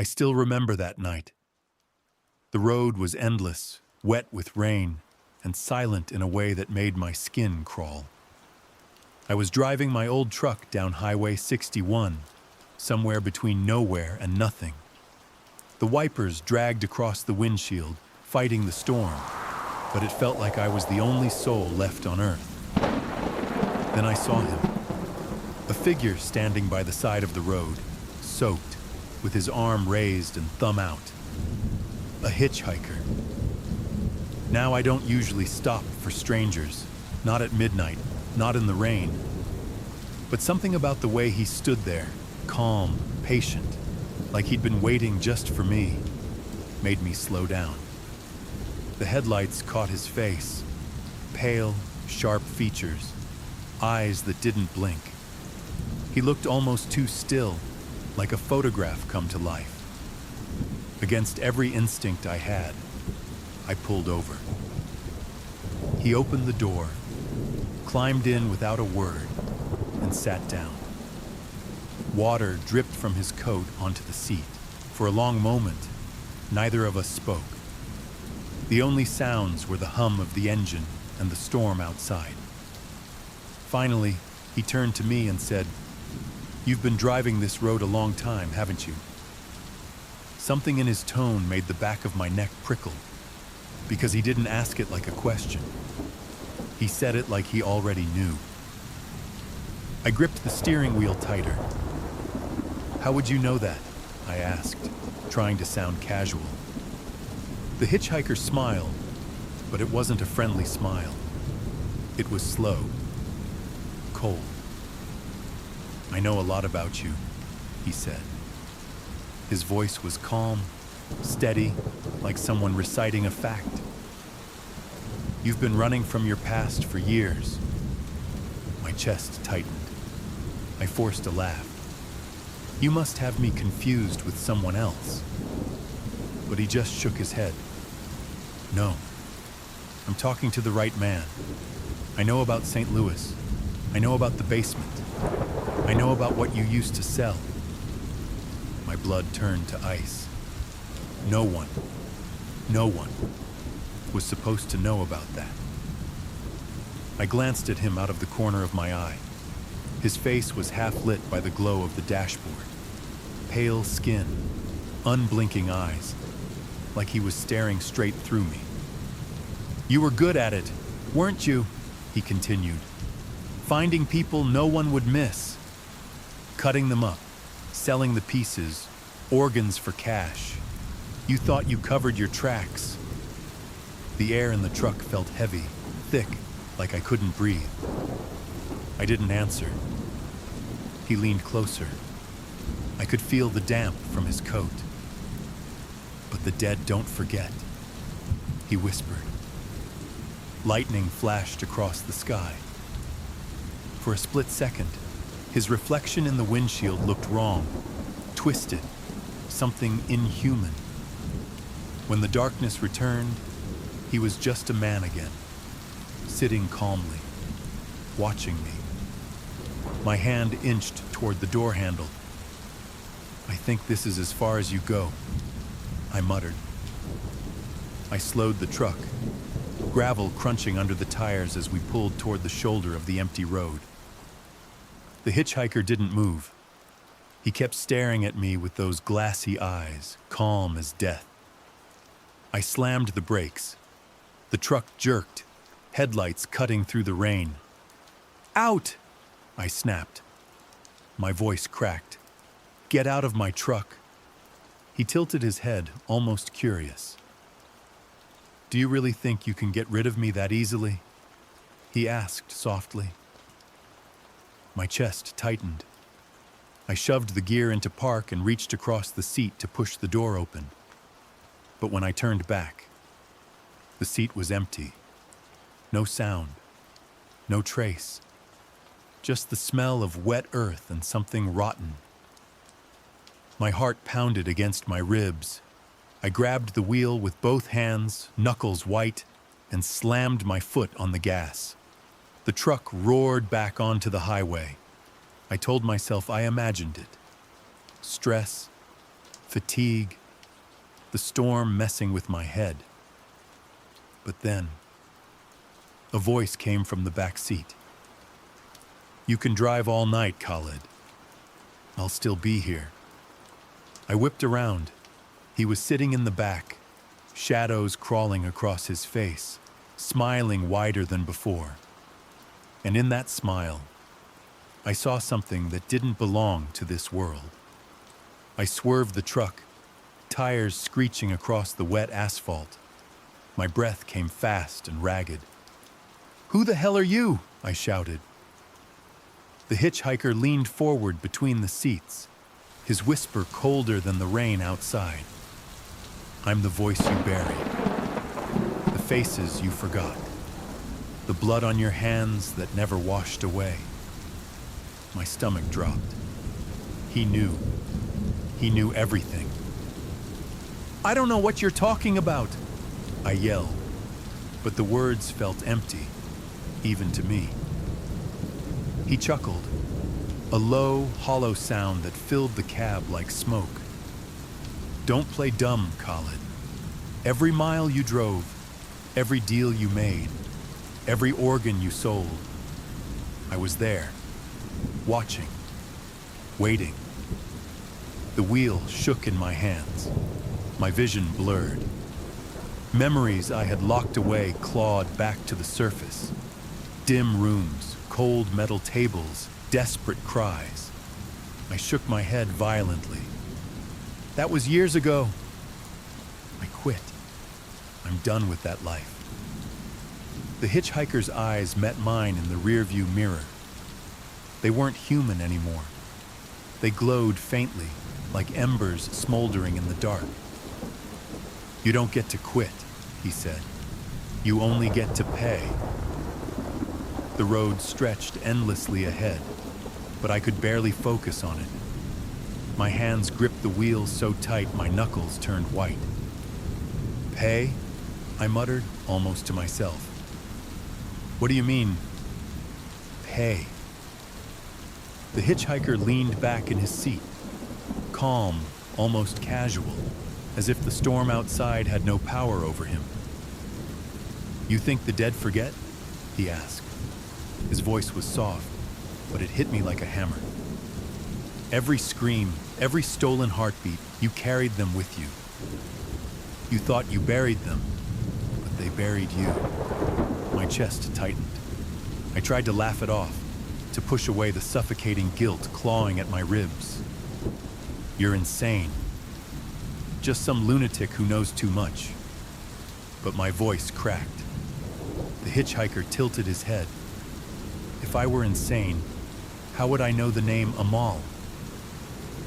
I still remember that night. The road was endless, wet with rain, and silent in a way that made my skin crawl. I was driving my old truck down Highway 61, somewhere between nowhere and nothing. The wipers dragged across the windshield, fighting the storm, but it felt like I was the only soul left on Earth. Then I saw him, a figure standing by the side of the road, soaked, with his arm raised and thumb out. A hitchhiker. Now I don't usually stop for strangers, not at midnight, not in the rain. But something about the way he stood there, calm, patient, like he'd been waiting just for me, made me slow down. The headlights caught his face, pale, sharp features, eyes that didn't blink. He looked almost too still, like a photograph come to life. Against every instinct I had, I pulled over. He opened the door, climbed in without a word, and sat down. Water dripped from his coat onto the seat. For a long moment, neither of us spoke. The only sounds were the hum of the engine and the storm outside. Finally, he turned to me and said, "You've been driving this road a long time, haven't you?" Something in his tone made the back of my neck prickle, because he didn't ask it like a question. He said it like he already knew. I gripped the steering wheel tighter. "How would you know that?" I asked, trying to sound casual. The hitchhiker smiled, but it wasn't a friendly smile. It was slow, cold. "I know a lot about you," he said. His voice was calm, steady, like someone reciting a fact. "You've been running from your past for years." My chest tightened. I forced a laugh. "You must have me confused with someone else." But he just shook his head. "No, I'm talking to the right man. I know about St. Louis. I know about the basement. I know about what you used to sell." My blood turned to ice. No one was supposed to know about that. I glanced at him out of the corner of my eye. His face was half lit by the glow of the dashboard. Pale skin, unblinking eyes, like he was staring straight through me. "You were good at it, weren't you?" he continued. "Finding people no one would miss. Cutting them up, selling the pieces, organs for cash. You thought you covered your tracks." The air in the truck felt heavy, thick, like I couldn't breathe. I didn't answer. He leaned closer. I could feel the damp from his coat. "But the dead don't forget," he whispered. Lightning flashed across the sky. For a split second, his reflection in the windshield looked wrong, twisted, something inhuman. When the darkness returned, he was just a man again, sitting calmly, watching me. My hand inched toward the door handle. "I think this is as far as you go," I muttered. I slowed the truck, gravel crunching under the tires as we pulled toward the shoulder of the empty road. The hitchhiker didn't move. He kept staring at me with those glassy eyes, calm as death. I slammed the brakes. The truck jerked, headlights cutting through the rain. "Out!" I snapped. My voice cracked. "Get out of my truck." He tilted his head, almost curious. "Do you really think you can get rid of me that easily?" he asked softly. My chest tightened. I shoved the gear into park and reached across the seat to push the door open. But when I turned back, the seat was empty. No sound, no trace. Just the smell of wet earth and something rotten. My heart pounded against my ribs. I grabbed the wheel with both hands, knuckles white, and slammed my foot on the gas. The truck roared back onto the highway. I told myself I imagined it. Stress, fatigue, the storm messing with my head. But then, a voice came from the back seat. "You can drive all night, Khalid. I'll still be here." I whipped around. He was sitting in the back, shadows crawling across his face, smiling wider than before. And in that smile, I saw something that didn't belong to this world. I swerved the truck, tires screeching across the wet asphalt. My breath came fast and ragged. "Who the hell are you?" I shouted. The hitchhiker leaned forward between the seats, his whisper colder than the rain outside. "I'm the voice you buried, the faces you forgot, the blood on your hands that never washed away." My stomach dropped. He knew. He knew everything. "I don't know what you're talking about," I yelled, but the words felt empty, even to me. He chuckled, a low, hollow sound that filled the cab like smoke. "Don't play dumb, Khalid. Every mile you drove, every deal you made, every organ you sold, I was there, watching, waiting." The wheel shook in my hands. My vision blurred. Memories I had locked away clawed back to the surface. Dim rooms, cold metal tables, desperate cries. I shook my head violently. "That was years ago. I quit. I'm done with that life." The hitchhiker's eyes met mine in the rearview mirror. They weren't human anymore. They glowed faintly, like embers smoldering in the dark. "You don't get to quit," he said. "You only get to pay." The road stretched endlessly ahead, but I could barely focus on it. My hands gripped the wheel so tight my knuckles turned white. "Pay?" I muttered, almost to myself. "What do you mean, pay?" The hitchhiker leaned back in his seat, calm, almost casual, as if the storm outside had no power over him. "You think the dead forget?" he asked. His voice was soft, but it hit me like a hammer. "Every scream, every stolen heartbeat, you carried them with you. You thought you buried them, but they buried you." My chest tightened. I tried to laugh it off, to push away the suffocating guilt clawing at my ribs. "You're insane. Just some lunatic who knows too much." But my voice cracked. The hitchhiker tilted his head. If I were insane, how would I know the name Amal?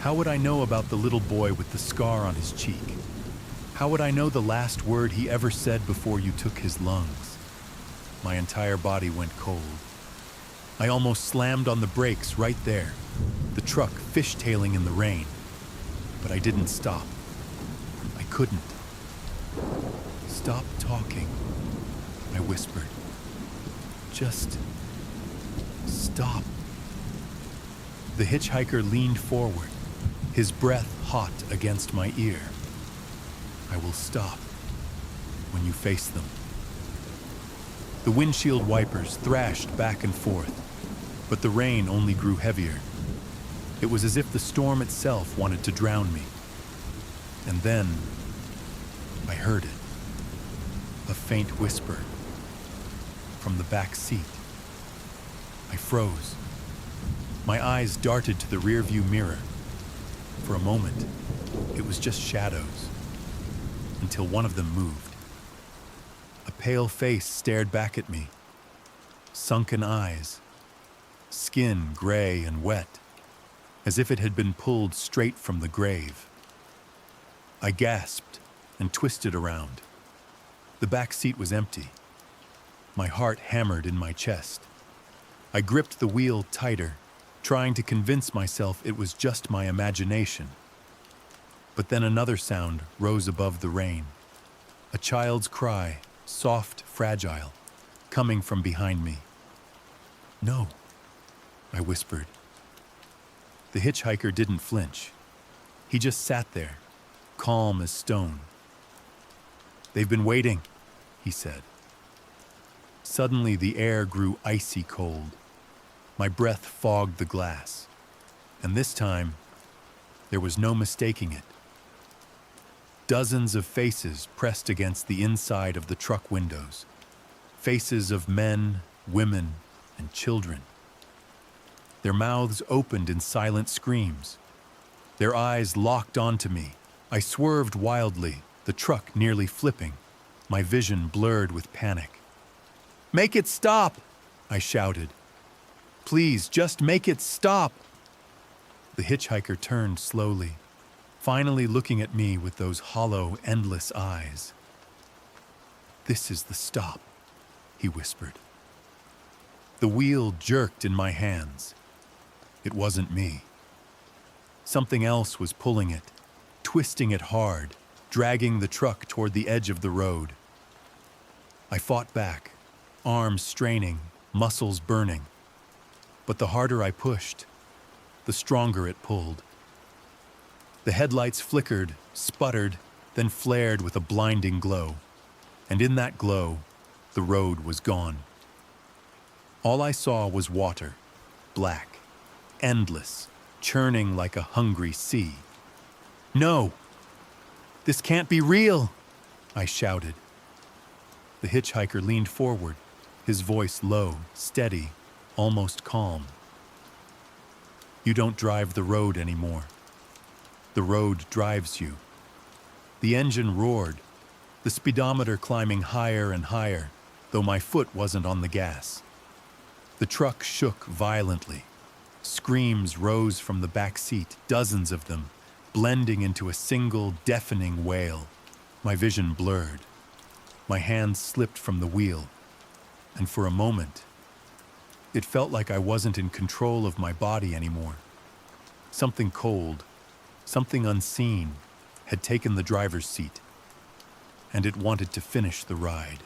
How would I know about the little boy with the scar on his cheek? How would I know the last word he ever said before you took his lungs? My entire body went cold. I almost slammed on the brakes right there, the truck fishtailing in the rain. But I didn't stop. I couldn't. "Stop talking," I whispered. "Just stop." The hitchhiker leaned forward, his breath hot against my ear. "I will stop when you face them." The windshield wipers thrashed back and forth, but the rain only grew heavier. It was as if the storm itself wanted to drown me. And then I heard it, a faint whisper from the back seat. I froze. My eyes darted to the rearview mirror. For a moment, it was just shadows, until one of them moved. A pale face stared back at me, sunken eyes, skin gray and wet, as if it had been pulled straight from the grave. I gasped and twisted around. The back seat was empty. My heart hammered in my chest. I gripped the wheel tighter, trying to convince myself it was just my imagination. But then another sound rose above the rain. A child's cry, soft, fragile, coming from behind me. "No," I whispered. The hitchhiker didn't flinch. He just sat there, calm as stone. "They've been waiting," he said. Suddenly the air grew icy cold. My breath fogged the glass, and this time there was no mistaking it. Dozens of faces pressed against the inside of the truck windows. Faces of men, women, and children. Their mouths opened in silent screams. Their eyes locked onto me. I swerved wildly, the truck nearly flipping, my vision blurred with panic. "Make it stop!" I shouted. "Please, just make it stop!" The hitchhiker turned slowly, finally looking at me with those hollow, endless eyes. "This is the stop," he whispered. The wheel jerked in my hands. It wasn't me. Something else was pulling it, twisting it hard, dragging the truck toward the edge of the road. I fought back, arms straining, muscles burning. But the harder I pushed, the stronger it pulled. The headlights flickered, sputtered, then flared with a blinding glow. And in that glow, the road was gone. All I saw was water, black, endless, churning like a hungry sea. "No! This can't be real!" I shouted. The hitchhiker leaned forward, his voice low, steady, almost calm. "You don't drive the road anymore. The road drives you." The engine roared, the speedometer climbing higher and higher, though my foot wasn't on the gas. The truck shook violently. Screams rose from the back seat, dozens of them, blending into a single deafening wail. My vision blurred. My hands slipped from the wheel, and for a moment, it felt like I wasn't in control of my body anymore. Something cold, something unseen, had taken the driver's seat, and it wanted to finish the ride.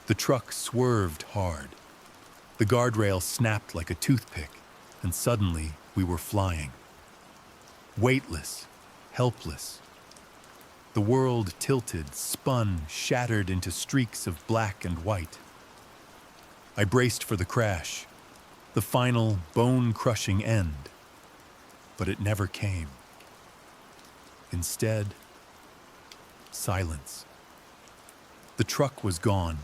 The truck swerved hard. The guardrail snapped like a toothpick, and suddenly we were flying. Weightless, helpless. The world tilted, spun, shattered into streaks of black and white. I braced for the crash, the final, bone-crushing end. But it never came. Instead, silence. The truck was gone.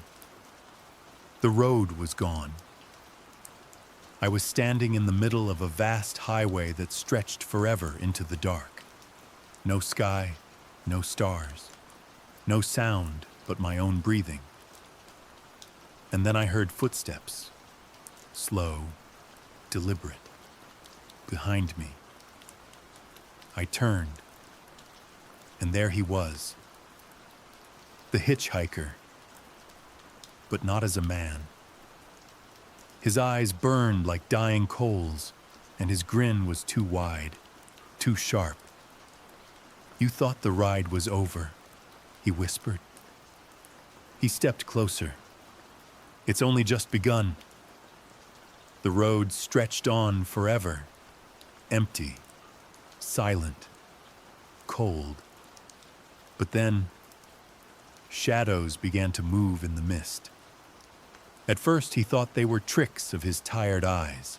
The road was gone. I was standing in the middle of a vast highway that stretched forever into the dark. No sky, no stars, no sound but my own breathing. And then I heard footsteps, slow, deliberate, behind me. I turned, and there he was, the hitchhiker, but not as a man. His eyes burned like dying coals, and his grin was too wide, too sharp. "You thought the ride was over," he whispered. He stepped closer. "It's only just begun." The road stretched on forever, empty, silent, cold. But then, shadows began to move in the mist. At first he thought they were tricks of his tired eyes,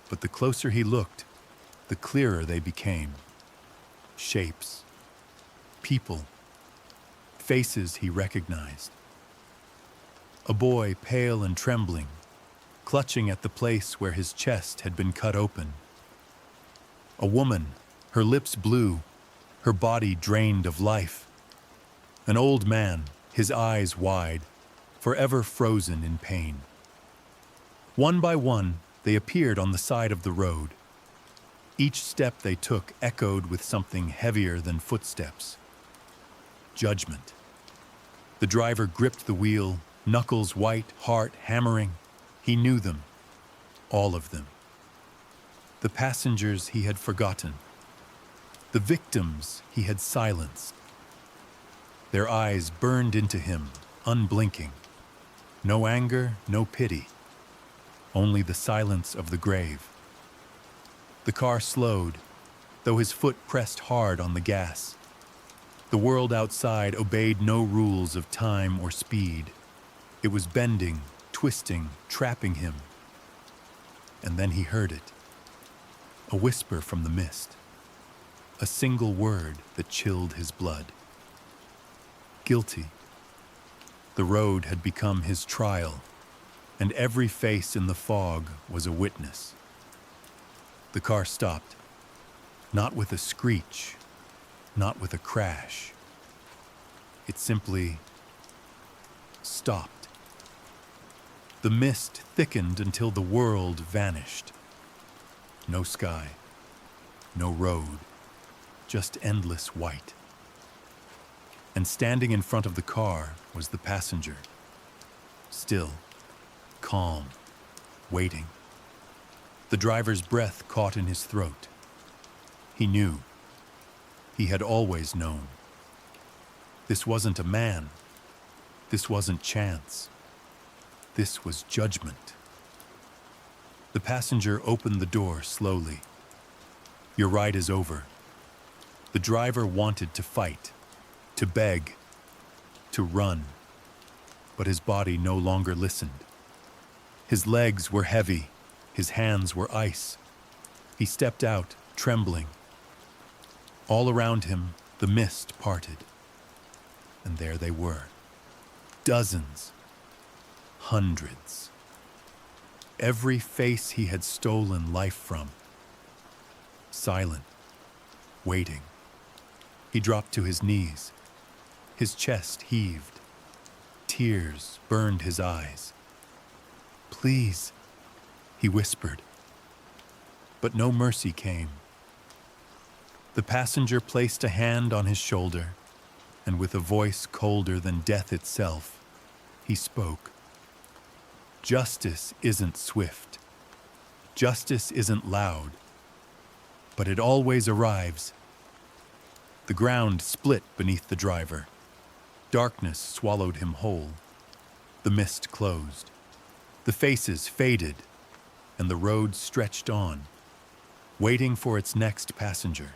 but the closer he looked, the clearer they became. Shapes, people, faces he recognized. A boy, pale and trembling, clutching at the place where his chest had been cut open. A woman, her lips blue, her body drained of life. An old man, his eyes wide, forever frozen in pain. One by one, they appeared on the side of the road. Each step they took echoed with something heavier than footsteps. Judgment. The driver gripped the wheel, knuckles white, heart hammering. He knew them, all of them. The passengers he had forgotten. The victims he had silenced. Their eyes burned into him, unblinking. No anger, no pity. Only the silence of the grave. The car slowed, though his foot pressed hard on the gas. The world outside obeyed no rules of time or speed. It was bending, twisting, trapping him. And then he heard it. A whisper from the mist. A single word that chilled his blood. Guilty. The road had become his trial, and every face in the fog was a witness. The car stopped, not with a screech, not with a crash. It simply stopped. The mist thickened until the world vanished. No sky, no road, just endless white. And standing in front of the car was the passenger, still, calm, waiting. The driver's breath caught in his throat. He knew. He had always known. This wasn't a man. This wasn't chance. This was judgment. The passenger opened the door slowly. Your ride is over. The driver wanted to fight, to beg, to run, but his body no longer listened. His legs were heavy, his hands were ice. He stepped out, trembling. All around him, the mist parted. And there they were. Dozens. Hundreds. Every face he had stolen life from. Silent. Waiting. He dropped to his knees. His chest heaved. Tears burned his eyes. "Please," he whispered. But no mercy came. The passenger placed a hand on his shoulder, and with a voice colder than death itself, he spoke. Justice isn't swift. Justice isn't loud. But it always arrives. The ground split beneath the driver. Darkness swallowed him whole. The mist closed. The faces faded, and the road stretched on, waiting for its next passenger.